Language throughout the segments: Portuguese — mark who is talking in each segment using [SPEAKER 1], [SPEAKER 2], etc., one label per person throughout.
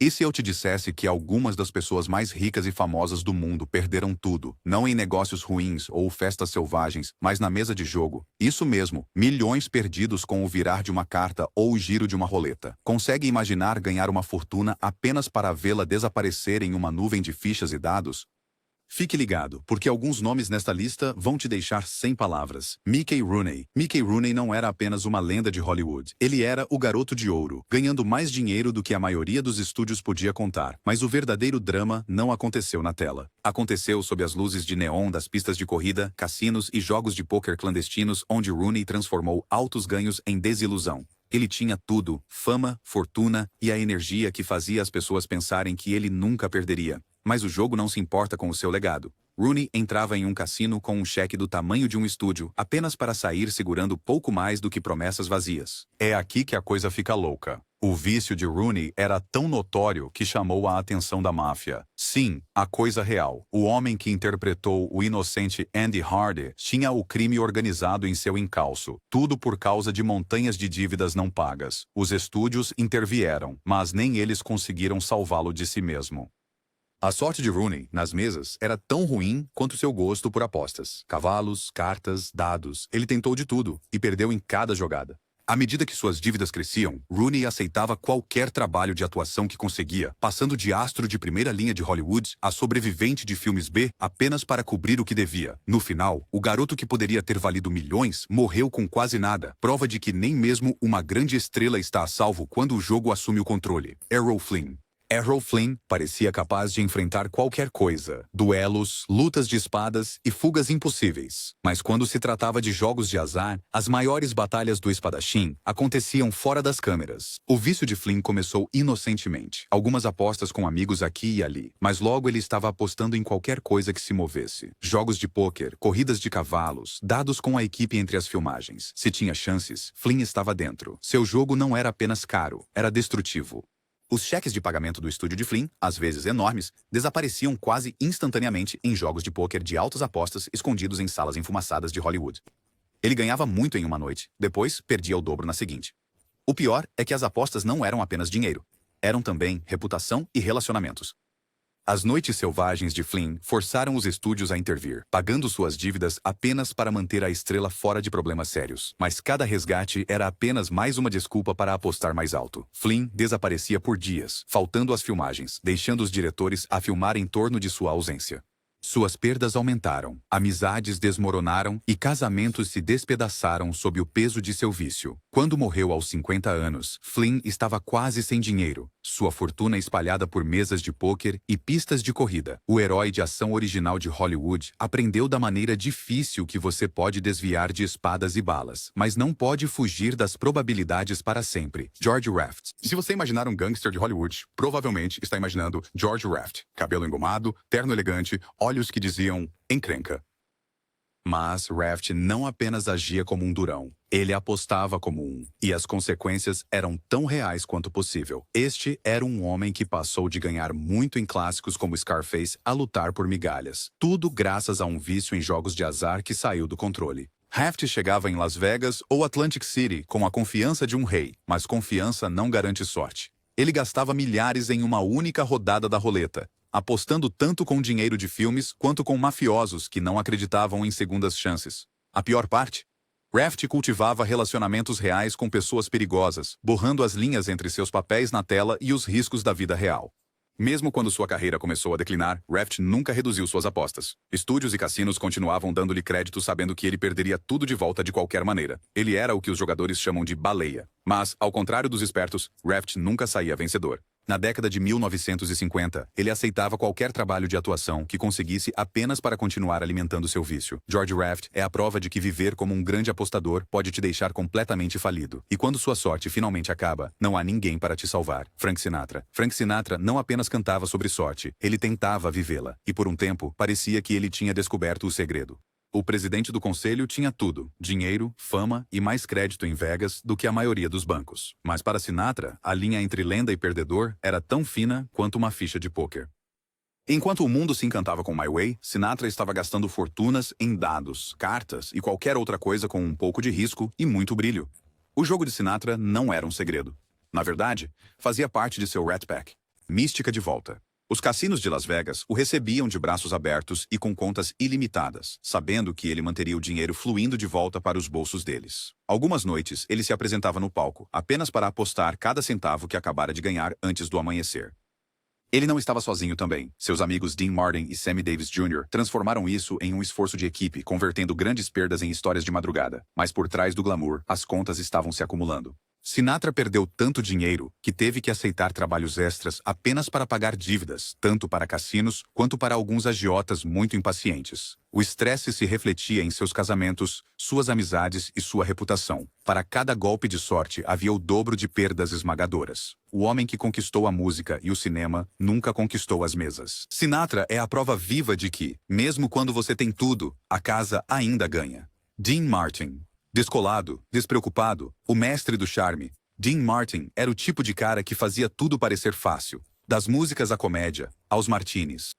[SPEAKER 1] E se eu te dissesse que algumas das pessoas mais ricas e famosas do mundo perderam tudo, não em negócios ruins ou festas selvagens, mas na mesa de jogo? Isso mesmo, milhões perdidos com o virar de uma carta ou o giro de uma roleta. Consegue imaginar ganhar uma fortuna apenas para vê-la desaparecer em uma nuvem de fichas e dados? Fique ligado, porque alguns nomes nesta lista vão te deixar sem palavras. Mickey Rooney. Mickey Rooney não era apenas uma lenda de Hollywood. Ele era o garoto de ouro, ganhando mais dinheiro do que a maioria dos estúdios podia contar. Mas o verdadeiro drama não aconteceu na tela. Aconteceu sob as luzes de neon das pistas de corrida, cassinos e jogos de pôquer clandestinos, onde Rooney transformou altos ganhos em desilusão. Ele tinha tudo, fama, fortuna e a energia que fazia as pessoas pensarem que ele nunca perderia. Mas o jogo não se importa com o seu legado. Rooney entrava em um cassino com um cheque do tamanho de um estúdio, apenas para sair segurando pouco mais do que promessas vazias. É aqui que a coisa fica louca. O vício de Rooney era tão notório que chamou a atenção da máfia. Sim, a coisa real. O homem que interpretou o inocente Andy Hardy tinha o crime organizado em seu encalço. Tudo por causa de montanhas de dívidas não pagas. Os estúdios intervieram, mas nem eles conseguiram salvá-lo de si mesmo. A sorte de Rooney, nas mesas, era tão ruim quanto seu gosto por apostas. Cavalos, cartas, dados. Ele tentou de tudo e perdeu em cada jogada. À medida que suas dívidas cresciam, Rooney aceitava qualquer trabalho de atuação que conseguia, passando de astro de primeira linha de Hollywood a sobrevivente de filmes B apenas para cobrir o que devia. No final, o garoto que poderia ter valido milhões morreu com quase nada, prova de que nem mesmo uma grande estrela está a salvo quando o jogo assume o controle. Errol Flynn. Errol Flynn parecia capaz de enfrentar qualquer coisa, duelos, lutas de espadas e fugas impossíveis. Mas quando se tratava de jogos de azar, as maiores batalhas do espadachim aconteciam fora das câmeras. O vício de Flynn começou inocentemente, algumas apostas com amigos aqui e ali, mas logo ele estava apostando em qualquer coisa que se movesse. Jogos de pôquer, corridas de cavalos, dados com a equipe entre as filmagens. Se tinha chances, Flynn estava dentro. Seu jogo não era apenas caro, era destrutivo. Os cheques de pagamento do estúdio de Flynn, às vezes enormes, desapareciam quase instantaneamente em jogos de pôquer de altas apostas escondidos em salas enfumaçadas de Hollywood. Ele ganhava muito em uma noite, depois perdia o dobro na seguinte. O pior é que as apostas não eram apenas dinheiro. Eram também reputação e relacionamentos. As noites selvagens de Flynn forçaram os estúdios a intervir, pagando suas dívidas apenas para manter a estrela fora de problemas sérios. Mas cada resgate era apenas mais uma desculpa para apostar mais alto. Flynn desaparecia por dias, faltando às filmagens, deixando os diretores a filmar em torno de sua ausência. Suas perdas aumentaram, amizades desmoronaram e casamentos se despedaçaram sob o peso de seu vício. Quando morreu aos 50 anos, Flynn estava quase sem dinheiro, sua fortuna espalhada por mesas de pôquer e pistas de corrida. O herói de ação original de Hollywood aprendeu da maneira difícil que você pode desviar de espadas e balas, mas não pode fugir das probabilidades para sempre. George Raft. Se você imaginar um gangster de Hollywood, provavelmente está imaginando George Raft. Cabelo engomado, terno elegante, olhos que diziam encrenca. Mas Raft não apenas agia como um durão, ele apostava como um, e as consequências eram tão reais quanto possível. Este era um homem que passou de ganhar muito em clássicos como Scarface a lutar por migalhas. Tudo graças a um vício em jogos de azar que saiu do controle. Raft chegava em Las Vegas ou Atlantic City com a confiança de um rei, mas confiança não garante sorte. Ele gastava milhares em uma única rodada da roleta, apostando tanto com dinheiro de filmes quanto com mafiosos que não acreditavam em segundas chances. A pior parte? Raft cultivava relacionamentos reais com pessoas perigosas, borrando as linhas entre seus papéis na tela e os riscos da vida real. Mesmo quando sua carreira começou a declinar, Raft nunca reduziu suas apostas. Estúdios e cassinos continuavam dando-lhe crédito sabendo que ele perderia tudo de volta de qualquer maneira. Ele era o que os jogadores chamam de baleia. Mas, ao contrário dos espertos, Raft nunca saía vencedor. Na década de 1950, ele aceitava qualquer trabalho de atuação que conseguisse apenas para continuar alimentando seu vício. George Raft é a prova de que viver como um grande apostador pode te deixar completamente falido. E quando sua sorte finalmente acaba, não há ninguém para te salvar. Frank Sinatra. Frank Sinatra não apenas cantava sobre sorte, ele tentava vivê-la. E por um tempo, parecia que ele tinha descoberto o segredo. O presidente do conselho tinha tudo, dinheiro, fama e mais crédito em Vegas do que a maioria dos bancos. Mas para Sinatra, a linha entre lenda e perdedor era tão fina quanto uma ficha de pôquer. Enquanto o mundo se encantava com My Way, Sinatra estava gastando fortunas em dados, cartas e qualquer outra coisa com um pouco de risco e muito brilho. O jogo de Sinatra não era um segredo. Na verdade, fazia parte de seu Rat Pack. Mística de volta. Os cassinos de Las Vegas o recebiam de braços abertos e com contas ilimitadas, sabendo que ele manteria o dinheiro fluindo de volta para os bolsos deles. Algumas noites, ele se apresentava no palco, apenas para apostar cada centavo que acabara de ganhar antes do amanhecer. Ele não estava sozinho também. Seus amigos Dean Martin e Sammy Davis Jr. transformaram isso em um esforço de equipe, convertendo grandes perdas em histórias de madrugada. Mas por trás do glamour, as contas estavam se acumulando. Sinatra perdeu tanto dinheiro que teve que aceitar trabalhos extras apenas para pagar dívidas, tanto para cassinos quanto para alguns agiotas muito impacientes. O estresse se refletia em seus casamentos, suas amizades e sua reputação. Para cada golpe de sorte havia o dobro de perdas esmagadoras. O homem que conquistou a música e o cinema nunca conquistou as mesas. Sinatra é a prova viva de que, mesmo quando você tem tudo, a casa ainda ganha. Dean Martin. Descolado, despreocupado, o mestre do charme, Dean Martin era o tipo de cara que fazia tudo parecer fácil, das músicas à comédia, aos martinis.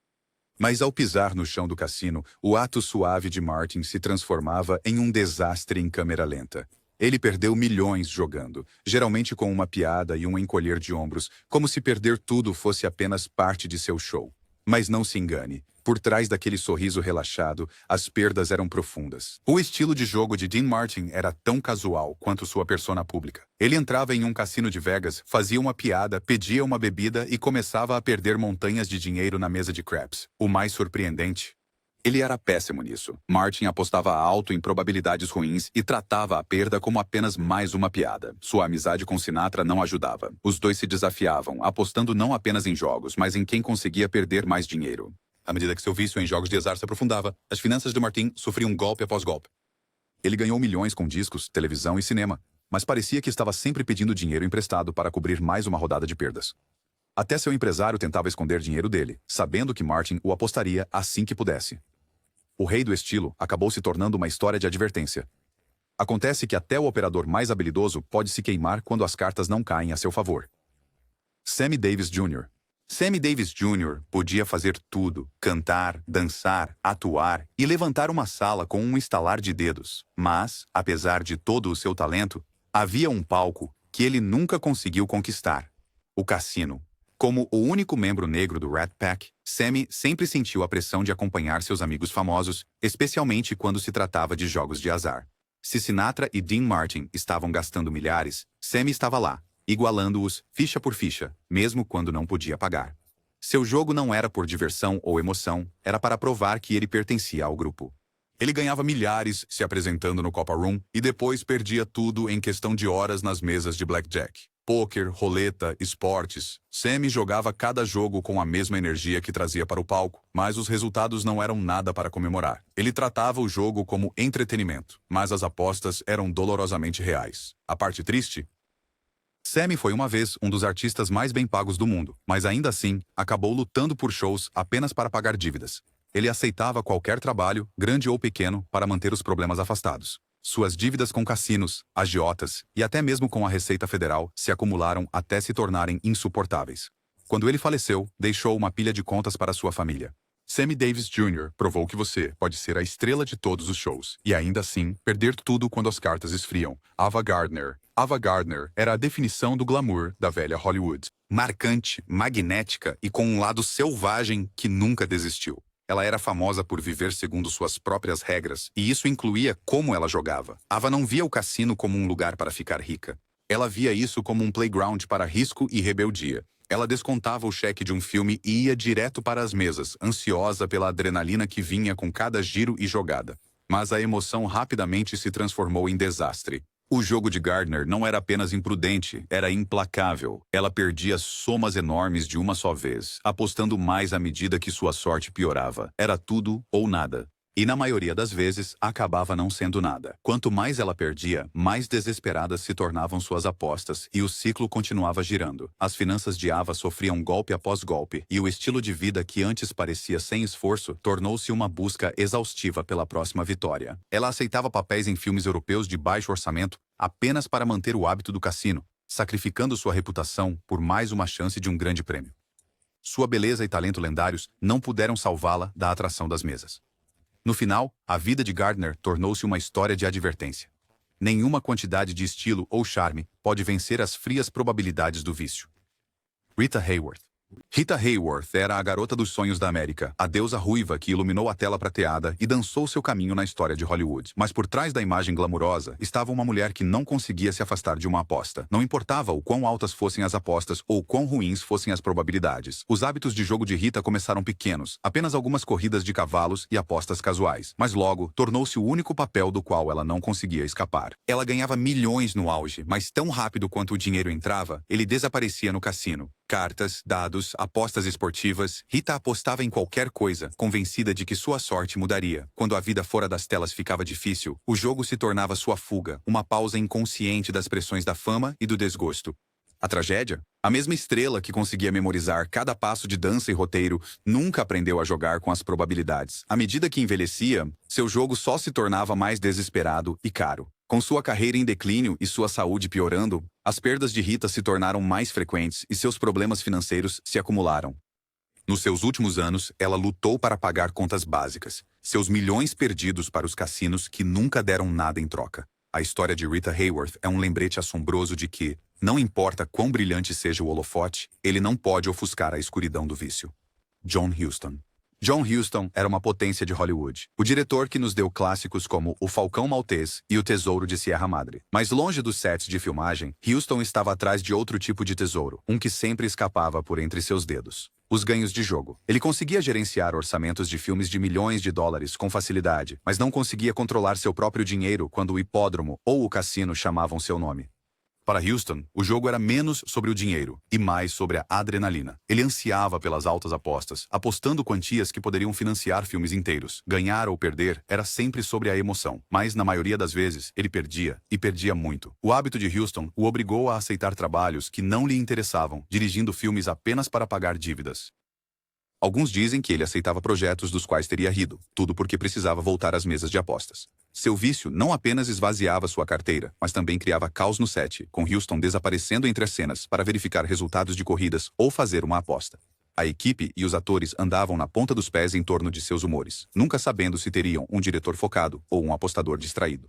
[SPEAKER 1] Mas ao pisar no chão do cassino, o ato suave de Martin se transformava em um desastre em câmera lenta. Ele perdeu milhões jogando, geralmente com uma piada e um encolher de ombros, como se perder tudo fosse apenas parte de seu show. Mas não se engane. Por trás daquele sorriso relaxado, as perdas eram profundas. O estilo de jogo de Dean Martin era tão casual quanto sua persona pública. Ele entrava em um cassino de Vegas, fazia uma piada, pedia uma bebida e começava a perder montanhas de dinheiro na mesa de craps. O mais surpreendente? Ele era péssimo nisso. Martin apostava alto em probabilidades ruins e tratava a perda como apenas mais uma piada. Sua amizade com Sinatra não ajudava. Os dois se desafiavam, apostando não apenas em jogos, mas em quem conseguia perder mais dinheiro. À medida que seu vício em jogos de azar se aprofundava, as finanças de Martin sofriam golpe após golpe. Ele ganhou milhões com discos, televisão e cinema, mas parecia que estava sempre pedindo dinheiro emprestado para cobrir mais uma rodada de perdas. Até seu empresário tentava esconder dinheiro dele, sabendo que Martin o apostaria assim que pudesse. O rei do estilo acabou se tornando uma história de advertência. Acontece que até o operador mais habilidoso pode se queimar quando as cartas não caem a seu favor. Sammy Davis Jr. Sammy Davis Jr. podia fazer tudo, cantar, dançar, atuar e levantar uma sala com um estalar de dedos. Mas, apesar de todo o seu talento, havia um palco que ele nunca conseguiu conquistar: o cassino. Como o único membro negro do Rat Pack, Sammy sempre sentiu a pressão de acompanhar seus amigos famosos, especialmente quando se tratava de jogos de azar. Se Sinatra e Dean Martin estavam gastando milhares, Sammy estava lá, igualando-os ficha por ficha, mesmo quando não podia pagar. Seu jogo não era por diversão ou emoção, era para provar que ele pertencia ao grupo. Ele ganhava milhares se apresentando no Copper Room e depois perdia tudo em questão de horas nas mesas de blackjack. Pôquer, roleta, esportes. Sammy jogava cada jogo com a mesma energia que trazia para o palco, mas os resultados não eram nada para comemorar. Ele tratava o jogo como entretenimento, mas as apostas eram dolorosamente reais. A parte triste? Sammy foi uma vez um dos artistas mais bem pagos do mundo, mas ainda assim, acabou lutando por shows apenas para pagar dívidas. Ele aceitava qualquer trabalho, grande ou pequeno, para manter os problemas afastados. Suas dívidas com cassinos, agiotas e até mesmo com a Receita Federal se acumularam até se tornarem insuportáveis. Quando ele faleceu, deixou uma pilha de contas para sua família. Sammy Davis Jr. provou que você pode ser a estrela de todos os shows e ainda assim perder tudo quando as cartas esfriam. Ava Gardner. Ava Gardner era a definição do glamour da velha Hollywood. Marcante, magnética e com um lado selvagem que nunca desistiu. Ela era famosa por viver segundo suas próprias regras, e isso incluía como ela jogava. Ava não via o cassino como um lugar para ficar rica. Ela via isso como um playground para risco e rebeldia. Ela descontava o cheque de um filme e ia direto para as mesas, ansiosa pela adrenalina que vinha com cada giro e jogada. Mas a emoção rapidamente se transformou em desastre. O jogo de Gardner não era apenas imprudente, era implacável. Ela perdia somas enormes de uma só vez, apostando mais à medida que sua sorte piorava. Era tudo ou nada. E na maioria das vezes, acabava não sendo nada. Quanto mais ela perdia, mais desesperadas se tornavam suas apostas, e o ciclo continuava girando. As finanças de Ava sofriam golpe após golpe, e o estilo de vida que antes parecia sem esforço, tornou-se uma busca exaustiva pela próxima vitória. Ela aceitava papéis em filmes europeus de baixo orçamento, apenas para manter o hábito do cassino, sacrificando sua reputação por mais uma chance de um grande prêmio. Sua beleza e talento lendários não puderam salvá-la da atração das mesas. No final, a vida de Gardner tornou-se uma história de advertência. Nenhuma quantidade de estilo ou charme pode vencer as frias probabilidades do vício. Rita Hayworth. Rita Hayworth era a garota dos sonhos da América, a deusa ruiva que iluminou a tela prateada e dançou seu caminho na história de Hollywood. Mas por trás da imagem glamurosa estava uma mulher que não conseguia se afastar de uma aposta. Não importava o quão altas fossem as apostas ou quão ruins fossem as probabilidades. Os hábitos de jogo de Rita começaram pequenos, apenas algumas corridas de cavalos e apostas casuais. Mas logo, tornou-se o único papel do qual ela não conseguia escapar. Ela ganhava milhões no auge, mas tão rápido quanto o dinheiro entrava, ele desaparecia no cassino. Cartas, dados, apostas esportivas, Rita apostava em qualquer coisa, convencida de que sua sorte mudaria. Quando a vida fora das telas ficava difícil, o jogo se tornava sua fuga, uma pausa inconsciente das pressões da fama e do desgosto. A tragédia? A mesma estrela que conseguia memorizar cada passo de dança e roteiro nunca aprendeu a jogar com as probabilidades. À medida que envelhecia, seu jogo só se tornava mais desesperado e caro. Com sua carreira em declínio e sua saúde piorando, as perdas de Rita se tornaram mais frequentes e seus problemas financeiros se acumularam. Nos seus últimos anos, ela lutou para pagar contas básicas, seus milhões perdidos para os cassinos que nunca deram nada em troca. A história de Rita Hayworth é um lembrete assombroso de que, não importa quão brilhante seja o holofote, ele não pode ofuscar a escuridão do vício. John Huston. John Huston era uma potência de Hollywood, o diretor que nos deu clássicos como O Falcão Maltês e O Tesouro de Sierra Madre. Mas longe dos sets de filmagem, Huston estava atrás de outro tipo de tesouro, um que sempre escapava por entre seus dedos. Os ganhos de jogo. Ele conseguia gerenciar orçamentos de filmes de milhões de dólares com facilidade, mas não conseguia controlar seu próprio dinheiro quando o hipódromo ou o cassino chamavam seu nome. Para Huston, o jogo era menos sobre o dinheiro e mais sobre a adrenalina. Ele ansiava pelas altas apostas, apostando quantias que poderiam financiar filmes inteiros. Ganhar ou perder era sempre sobre a emoção, mas na maioria das vezes ele perdia, e perdia muito. O hábito de Huston o obrigou a aceitar trabalhos que não lhe interessavam, dirigindo filmes apenas para pagar dívidas. Alguns dizem que ele aceitava projetos dos quais teria rido, tudo porque precisava voltar às mesas de apostas. Seu vício não apenas esvaziava sua carteira, mas também criava caos no set, com Huston desaparecendo entre as cenas para verificar resultados de corridas ou fazer uma aposta. A equipe e os atores andavam na ponta dos pés em torno de seus humores, nunca sabendo se teriam um diretor focado ou um apostador distraído.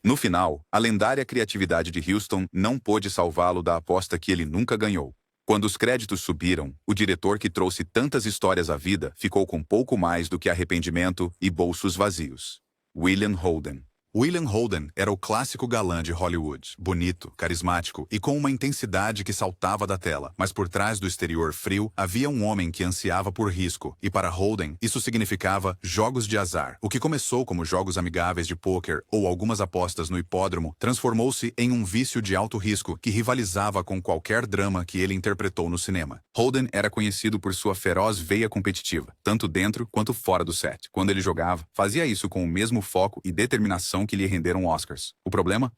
[SPEAKER 1] No final, a lendária criatividade de Huston não pôde salvá-lo da aposta que ele nunca ganhou. Quando os créditos subiram, o diretor que trouxe tantas histórias à vida ficou com pouco mais do que arrependimento e bolsos vazios. William Holden. William Holden era o clássico galã de Hollywood, bonito, carismático e com uma intensidade que saltava da tela. Mas por trás do exterior frio, havia um homem que ansiava por risco, e para Holden, isso significava jogos de azar. O que começou como jogos amigáveis de pôquer ou algumas apostas no hipódromo, transformou-se em um vício de alto risco que rivalizava com qualquer drama que ele interpretou no cinema. Holden era conhecido por sua feroz veia competitiva, tanto dentro quanto fora do set. Quando ele jogava, fazia isso com o mesmo foco e determinação que lhe renderam Oscars. O problema?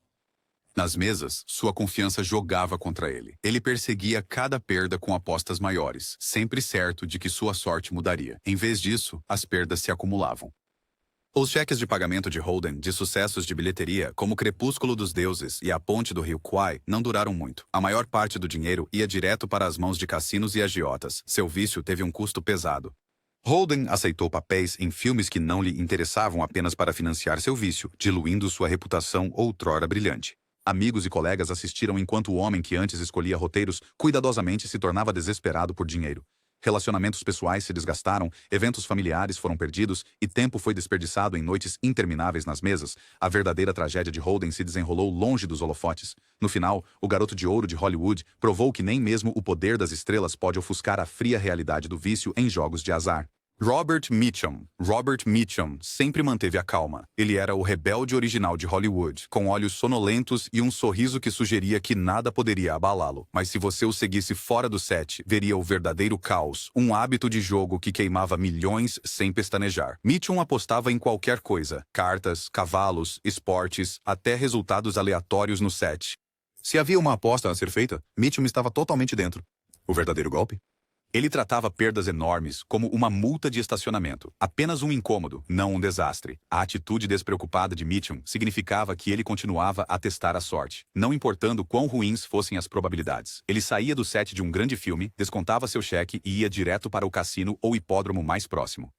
[SPEAKER 1] Nas mesas, sua confiança jogava contra ele. Ele perseguia cada perda com apostas maiores, sempre certo de que sua sorte mudaria. Em vez disso, as perdas se acumulavam. Os cheques de pagamento de Holden de sucessos de bilheteria, como Crepúsculo dos Deuses e A Ponte do Rio Kwai, não duraram muito. A maior parte do dinheiro ia direto para as mãos de cassinos e agiotas. Seu vício teve um custo pesado. Holden aceitou papéis em filmes que não lhe interessavam apenas para financiar seu vício, diluindo sua reputação outrora brilhante. Amigos e colegas assistiram enquanto o homem que antes escolhia roteiros cuidadosamente se tornava desesperado por dinheiro. Relacionamentos pessoais se desgastaram, eventos familiares foram perdidos e tempo foi desperdiçado em noites intermináveis nas mesas. A verdadeira tragédia de Holden se desenrolou longe dos holofotes. No final, o garoto de ouro de Hollywood provou que nem mesmo o poder das estrelas pode ofuscar a fria realidade do vício em jogos de azar. Robert Mitchum sempre manteve a calma. Ele era o rebelde original de Hollywood, com olhos sonolentos e um sorriso que sugeria que nada poderia abalá-lo. Mas se você o seguisse fora do set, veria o verdadeiro caos, um hábito de jogo que queimava milhões sem pestanejar. Mitchum apostava em qualquer coisa: cartas, cavalos, esportes, até resultados aleatórios no set. Se havia uma aposta a ser feita, Mitchum estava totalmente dentro. O verdadeiro golpe? Ele tratava perdas enormes como uma multa de estacionamento. Apenas um incômodo, não um desastre. A atitude despreocupada de Mitchum significava que ele continuava a testar a sorte, não importando quão ruins fossem as probabilidades. Ele saía do set de um grande filme, descontava seu cheque e ia direto para o cassino ou hipódromo mais próximo.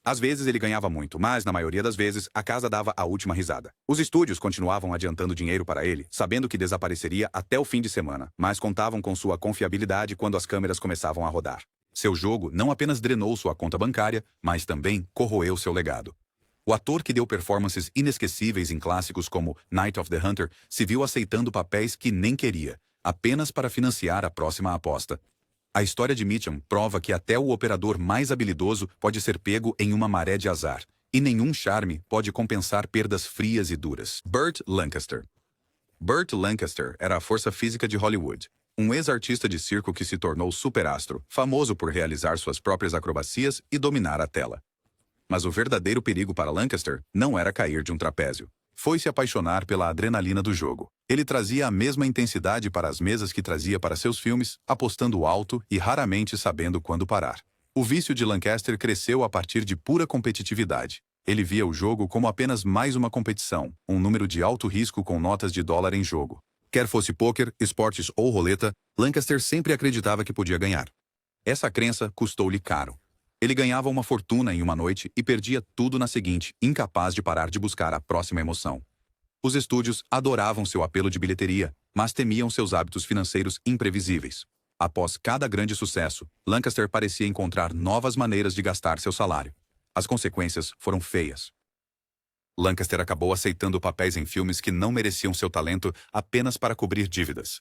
[SPEAKER 1] Às vezes ele ganhava muito, mas na maioria das vezes a casa dava a última risada. Os estúdios continuavam adiantando dinheiro para ele, sabendo que desapareceria até o fim de semana, mas contavam com sua confiabilidade quando as câmeras começavam a rodar. Seu jogo não apenas drenou sua conta bancária, mas também corroeu seu legado. O ator que deu performances inesquecíveis em clássicos como Night of the Hunter se viu aceitando papéis que nem queria, apenas para financiar a próxima aposta. A história de Mitchum prova que até o operador mais habilidoso pode ser pego em uma maré de azar, e nenhum charme pode compensar perdas frias e duras. Burt Lancaster. Burt Lancaster era a força física de Hollywood, um ex-artista de circo que se tornou superastro, famoso por realizar suas próprias acrobacias e dominar a tela. Mas o verdadeiro perigo para Lancaster não era cair de um trapézio. Foi se apaixonar pela adrenalina do jogo. Ele trazia a mesma intensidade para as mesas que trazia para seus filmes, apostando alto e raramente sabendo quando parar. O vício de Lancaster cresceu a partir de pura competitividade. Ele via o jogo como apenas mais uma competição, um número de alto risco com notas de dólar em jogo. Quer fosse pôquer, esportes ou roleta, Lancaster sempre acreditava que podia ganhar. Essa crença custou-lhe caro. Ele ganhava uma fortuna em uma noite e perdia tudo na seguinte, incapaz de parar de buscar a próxima emoção. Os estúdios adoravam seu apelo de bilheteria, mas temiam seus hábitos financeiros imprevisíveis. Após cada grande sucesso, Lancaster parecia encontrar novas maneiras de gastar seu salário. As consequências foram feias. Lancaster acabou aceitando papéis em filmes que não mereciam seu talento apenas para cobrir dívidas.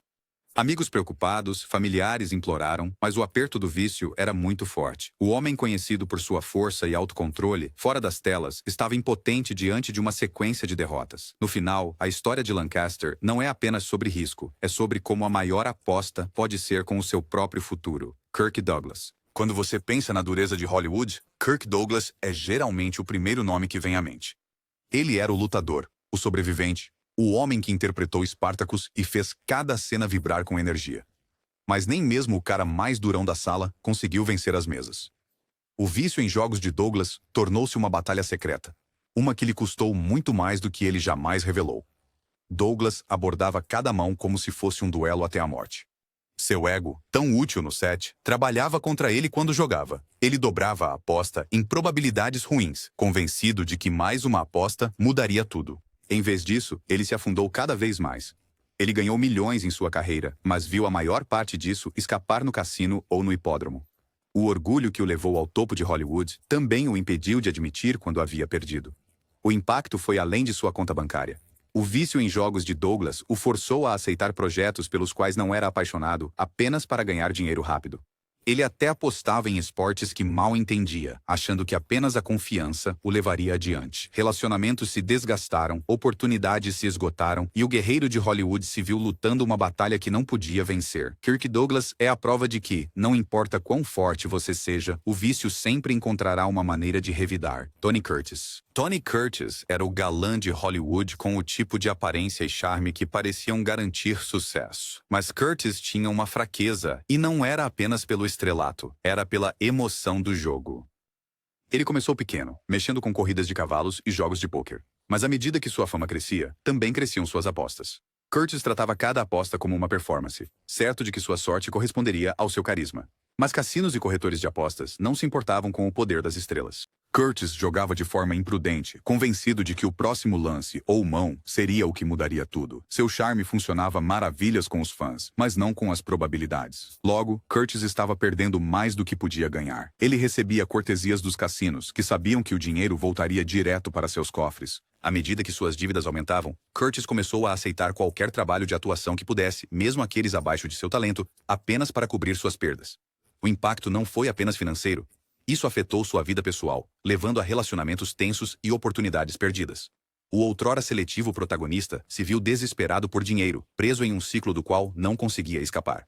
[SPEAKER 1] Amigos preocupados, familiares imploraram, mas o aperto do vício era muito forte. O homem conhecido por sua força e autocontrole, fora das telas, estava impotente diante de uma sequência de derrotas. No final, a história de Lancaster não é apenas sobre risco, é sobre como a maior aposta pode ser com o seu próprio futuro. Kirk Douglas. Quando você pensa na dureza de Hollywood, Kirk Douglas é geralmente o primeiro nome que vem à mente. Ele era o lutador, o sobrevivente, o homem que interpretou Spartacus e fez cada cena vibrar com energia. Mas nem mesmo o cara mais durão da sala conseguiu vencer as mesas. O vício em jogos de Douglas tornou-se uma batalha secreta, uma que lhe custou muito mais do que ele jamais revelou. Douglas abordava cada mão como se fosse um duelo até a morte. Seu ego, tão útil no set, trabalhava contra ele quando jogava. Ele dobrava a aposta em probabilidades ruins, convencido de que mais uma aposta mudaria tudo. Em vez disso, ele se afundou cada vez mais. Ele ganhou milhões em sua carreira, mas viu a maior parte disso escapar no cassino ou no hipódromo. O orgulho que o levou ao topo de Hollywood também o impediu de admitir quando havia perdido. O impacto foi além de sua conta bancária. O vício em jogos de Douglas o forçou a aceitar projetos pelos quais não era apaixonado apenas para ganhar dinheiro rápido. Ele até apostava em esportes que mal entendia, achando que apenas a confiança o levaria adiante. Relacionamentos se desgastaram, oportunidades se esgotaram e o guerreiro de Hollywood se viu lutando uma batalha que não podia vencer. Kirk Douglas é a prova de que, não importa quão forte você seja, o vício sempre encontrará uma maneira de revidar. Tony Curtis. Tony Curtis era o galã de Hollywood com o tipo de aparência e charme que pareciam garantir sucesso. Mas Curtis tinha uma fraqueza, e não era apenas pelo estrelato, era pela emoção do jogo. Ele começou pequeno, mexendo com corridas de cavalos e jogos de pôquer. Mas à medida que sua fama crescia, também cresciam suas apostas. Curtis tratava cada aposta como uma performance, certo de que sua sorte corresponderia ao seu carisma. Mas cassinos e corretores de apostas não se importavam com o poder das estrelas. Curtis jogava de forma imprudente, convencido de que o próximo lance ou mão seria o que mudaria tudo. Seu charme funcionava maravilhas com os fãs, mas não com as probabilidades. Logo, Curtis estava perdendo mais do que podia ganhar. Ele recebia cortesias dos cassinos, que sabiam que o dinheiro voltaria direto para seus cofres. À medida que suas dívidas aumentavam, Curtis começou a aceitar qualquer trabalho de atuação que pudesse, mesmo aqueles abaixo de seu talento, apenas para cobrir suas perdas. O impacto não foi apenas financeiro. Isso afetou sua vida pessoal, levando a relacionamentos tensos e oportunidades perdidas. O outrora seletivo protagonista se viu desesperado por dinheiro, preso em um ciclo do qual não conseguia escapar.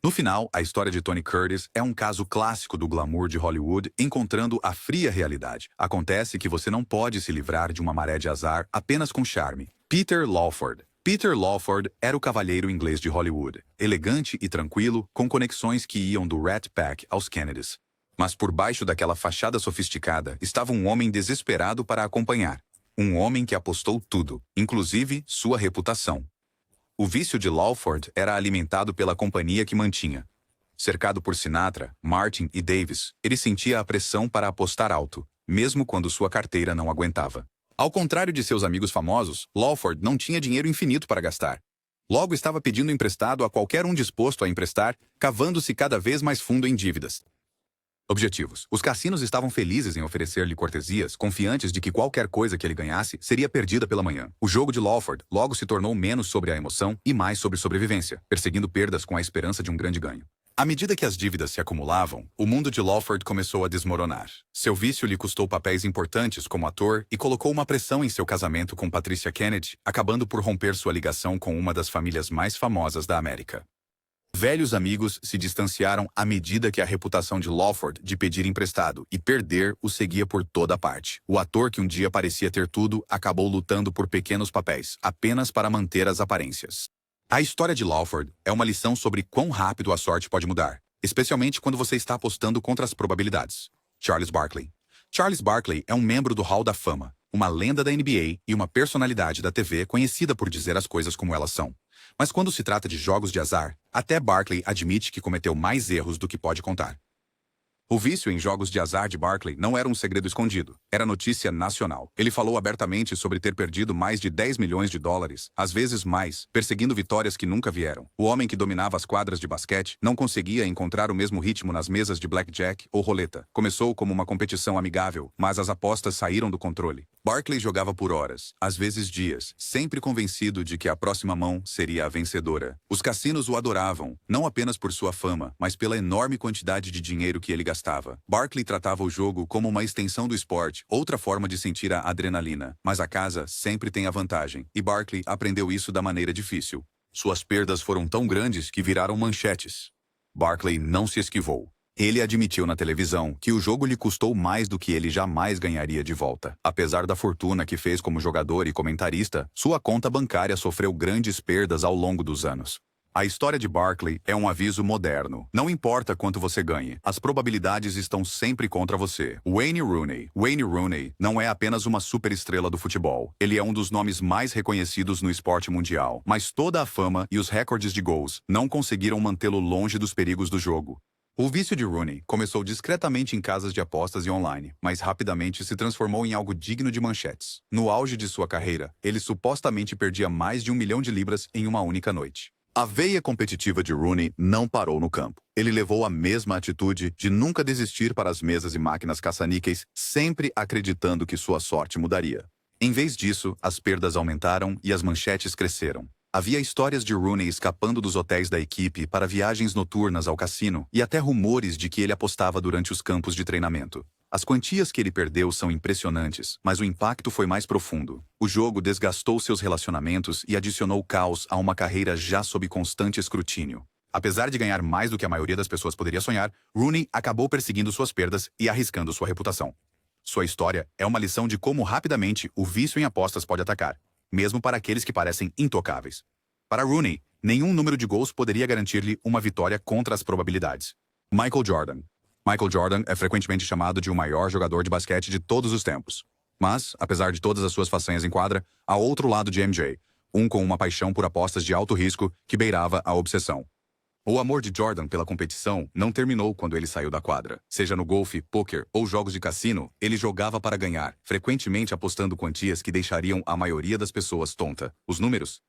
[SPEAKER 1] No final, a história de Tony Curtis é um caso clássico do glamour de Hollywood encontrando a fria realidade. Acontece que você não pode se livrar de uma maré de azar apenas com charme. Peter Lawford. Peter Lawford era o cavalheiro inglês de Hollywood, elegante e tranquilo, com conexões que iam do Rat Pack aos Kennedys. Mas por baixo daquela fachada sofisticada estava um homem desesperado para acompanhar. Um homem que apostou tudo, inclusive sua reputação. O vício de Lawford era alimentado pela companhia que mantinha. Cercado por Sinatra, Martin e Davis, ele sentia a pressão para apostar alto, mesmo quando sua carteira não aguentava. Ao contrário de seus amigos famosos, Lawford não tinha dinheiro infinito para gastar. Logo estava pedindo emprestado a qualquer um disposto a emprestar, cavando-se cada vez mais fundo em dívidas. Objetivos. Os cassinos estavam felizes em oferecer-lhe cortesias, confiantes de que qualquer coisa que ele ganhasse seria perdida pela manhã. O jogo de Lawford logo se tornou menos sobre a emoção e mais sobre sobrevivência, perseguindo perdas com a esperança de um grande ganho. À medida que as dívidas se acumulavam, o mundo de Lawford começou a desmoronar. Seu vício lhe custou papéis importantes como ator e colocou uma pressão em seu casamento com Patricia Kennedy, acabando por romper sua ligação com uma das famílias mais famosas da América. Velhos amigos se distanciaram à medida que a reputação de Lawford de pedir emprestado e perder o seguia por toda parte. O ator que um dia parecia ter tudo acabou lutando por pequenos papéis, apenas para manter as aparências. A história de Lawford é uma lição sobre quão rápido a sorte pode mudar, especialmente quando você está apostando contra as probabilidades. Charles Barkley. Charles Barkley é um membro do Hall da Fama, uma lenda da NBA e uma personalidade da TV conhecida por dizer as coisas como elas são. Mas quando se trata de jogos de azar, até Barkley admite que cometeu mais erros do que pode contar. O vício em jogos de azar de Barkley não era um segredo escondido, era notícia nacional. Ele falou abertamente sobre ter perdido mais de 10 milhões de dólares, às vezes mais, perseguindo vitórias que nunca vieram. O homem que dominava as quadras de basquete não conseguia encontrar o mesmo ritmo nas mesas de blackjack ou roleta. Começou como uma competição amigável, mas as apostas saíram do controle. Barkley jogava por horas, às vezes dias, sempre convencido de que a próxima mão seria a vencedora. Os cassinos o adoravam, não apenas por sua fama, mas pela enorme quantidade de dinheiro que ele gastava. Barkley tratava o jogo como uma extensão do esporte, outra forma de sentir a adrenalina. Mas a casa sempre tem a vantagem, e Barkley aprendeu isso da maneira difícil. Suas perdas foram tão grandes que viraram manchetes. Barkley não se esquivou. Ele admitiu na televisão que o jogo lhe custou mais do que ele jamais ganharia de volta. Apesar da fortuna que fez como jogador e comentarista, sua conta bancária sofreu grandes perdas ao longo dos anos. A história de Barkley é um aviso moderno. Não importa quanto você ganhe, as probabilidades estão sempre contra você. Wayne Rooney. Wayne Rooney não é apenas uma superestrela do futebol. Ele é um dos nomes mais reconhecidos no esporte mundial. Mas toda a fama e os recordes de gols não conseguiram mantê-lo longe dos perigos do jogo. O vício de Rooney começou discretamente em casas de apostas e online, mas rapidamente se transformou em algo digno de manchetes. No auge de sua carreira, ele supostamente perdia mais de 1 milhão de libras em uma única noite. A veia competitiva de Rooney não parou no campo. Ele levou a mesma atitude de nunca desistir para as mesas e máquinas caça-níqueis, sempre acreditando que sua sorte mudaria. Em vez disso, as perdas aumentaram e as manchetes cresceram. Havia histórias de Rooney escapando dos hotéis da equipe para viagens noturnas ao cassino e até rumores de que ele apostava durante os campos de treinamento. As quantias que ele perdeu são impressionantes, mas o impacto foi mais profundo. O jogo desgastou seus relacionamentos e adicionou caos a uma carreira já sob constante escrutínio. Apesar de ganhar mais do que a maioria das pessoas poderia sonhar, Rooney acabou perseguindo suas perdas e arriscando sua reputação. Sua história é uma lição de como rapidamente o vício em apostas pode atacar, mesmo para aqueles que parecem intocáveis. Para Rooney, nenhum número de gols poderia garantir-lhe uma vitória contra as probabilidades. Michael Jordan. Michael Jordan é frequentemente chamado de o maior jogador de basquete de todos os tempos. Mas, apesar de todas as suas façanhas em quadra, há outro lado de MJ, um com uma paixão por apostas de alto risco que beirava a obsessão. O amor de Jordan pela competição não terminou quando ele saiu da quadra. Seja no golfe, pôquer ou jogos de cassino, ele jogava para ganhar, frequentemente apostando quantias que deixariam a maioria das pessoas tonta. Os números?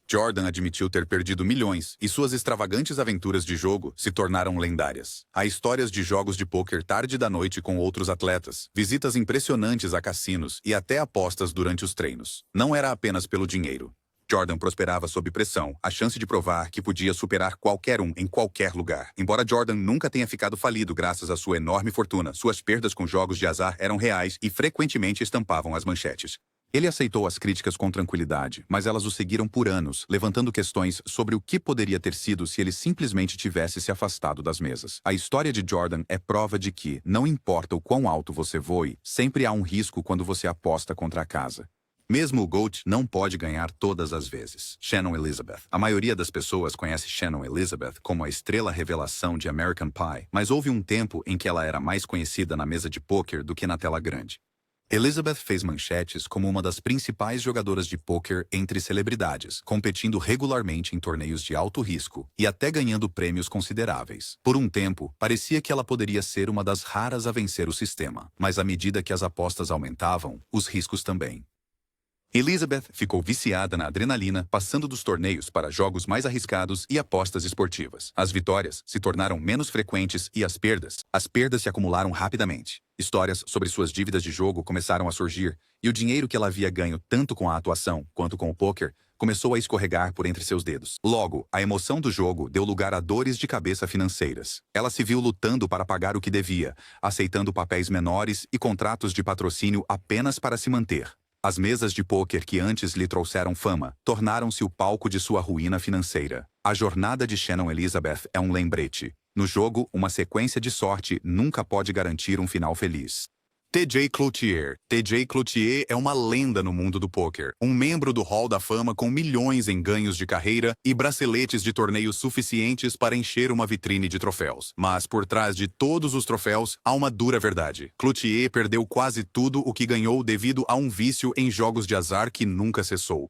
[SPEAKER 1] Jordan admitiu ter perdido milhões, e suas extravagantes aventuras de jogo se tornaram lendárias. Há histórias de jogos de pôquer tarde da noite com outros atletas, visitas impressionantes a cassinos e até apostas durante os treinos. Não era apenas pelo dinheiro. Jordan prosperava sob pressão, a chance de provar que podia superar qualquer um em qualquer lugar. Embora Jordan nunca tenha ficado falido graças à sua enorme fortuna, suas perdas com jogos de azar eram reais e frequentemente estampavam as manchetes. Ele aceitou as críticas com tranquilidade, mas elas o seguiram por anos, levantando questões sobre o que poderia ter sido se ele simplesmente tivesse se afastado das mesas. A história de Jordan é prova de que, não importa o quão alto você voe, sempre há um risco quando você aposta contra a casa. Mesmo o GOAT não pode ganhar todas as vezes. Shannon Elizabeth. A maioria das pessoas conhece Shannon Elizabeth como a estrela revelação de American Pie, mas houve um tempo em que ela era mais conhecida na mesa de pôquer do que na tela grande. Elizabeth fez manchetes como uma das principais jogadoras de pôquer entre celebridades, competindo regularmente em torneios de alto risco e até ganhando prêmios consideráveis. Por um tempo, parecia que ela poderia ser uma das raras a vencer o sistema, mas à medida que as apostas aumentavam, os riscos também. Elizabeth ficou viciada na adrenalina, passando dos torneios para jogos mais arriscados e apostas esportivas. As vitórias se tornaram menos frequentes e as perdas se acumularam rapidamente. Histórias sobre suas dívidas de jogo começaram a surgir, e o dinheiro que ela havia ganho tanto com a atuação quanto com o poker começou a escorregar por entre seus dedos. Logo, a emoção do jogo deu lugar a dores de cabeça financeiras. Ela se viu lutando para pagar o que devia, aceitando papéis menores e contratos de patrocínio apenas para se manter. As mesas de pôquer que antes lhe trouxeram fama tornaram-se o palco de sua ruína financeira. A jornada de Shannon Elizabeth é um lembrete. No jogo, uma sequência de sorte nunca pode garantir um final feliz. T.J. Cloutier. T.J. Cloutier é uma lenda no mundo do pôquer, um membro do Hall da Fama com milhões em ganhos de carreira e braceletes de torneios suficientes para encher uma vitrine de troféus. Mas por trás de todos os troféus, há uma dura verdade. Cloutier perdeu quase tudo o que ganhou devido a um vício em jogos de azar que nunca cessou.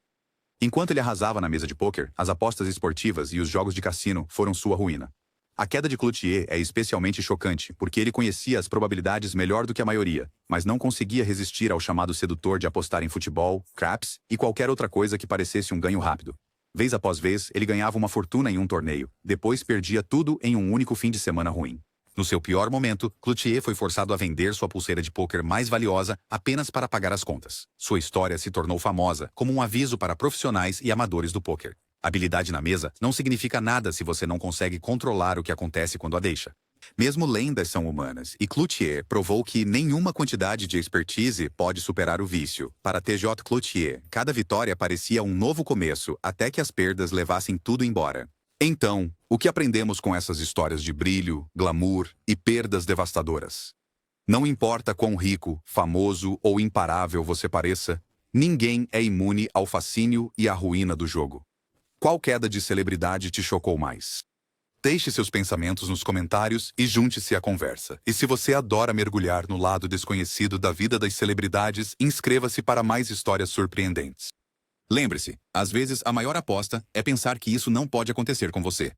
[SPEAKER 1] Enquanto ele arrasava na mesa de pôquer, as apostas esportivas e os jogos de cassino foram sua ruína. A queda de Cloutier é especialmente chocante porque ele conhecia as probabilidades melhor do que a maioria, mas não conseguia resistir ao chamado sedutor de apostar em futebol, craps e qualquer outra coisa que parecesse um ganho rápido. Vez após vez, ele ganhava uma fortuna em um torneio, depois perdia tudo em um único fim de semana ruim. No seu pior momento, Cloutier foi forçado a vender sua pulseira de pôquer mais valiosa apenas para pagar as contas. Sua história se tornou famosa como um aviso para profissionais e amadores do pôquer. Habilidade na mesa não significa nada se você não consegue controlar o que acontece quando a deixa. Mesmo lendas são humanas, e Cloutier provou que nenhuma quantidade de expertise pode superar o vício. Para T.J. Cloutier, cada vitória parecia um novo começo, até que as perdas levassem tudo embora. Então, o que aprendemos com essas histórias de brilho, glamour e perdas devastadoras? Não importa quão rico, famoso ou imparável você pareça, ninguém é imune ao fascínio e à ruína do jogo. Qual queda de celebridade te chocou mais? Deixe seus pensamentos nos comentários e junte-se à conversa. E se você adora mergulhar no lado desconhecido da vida das celebridades, inscreva-se para mais histórias surpreendentes. Lembre-se, às vezes a maior aposta é pensar que isso não pode acontecer com você.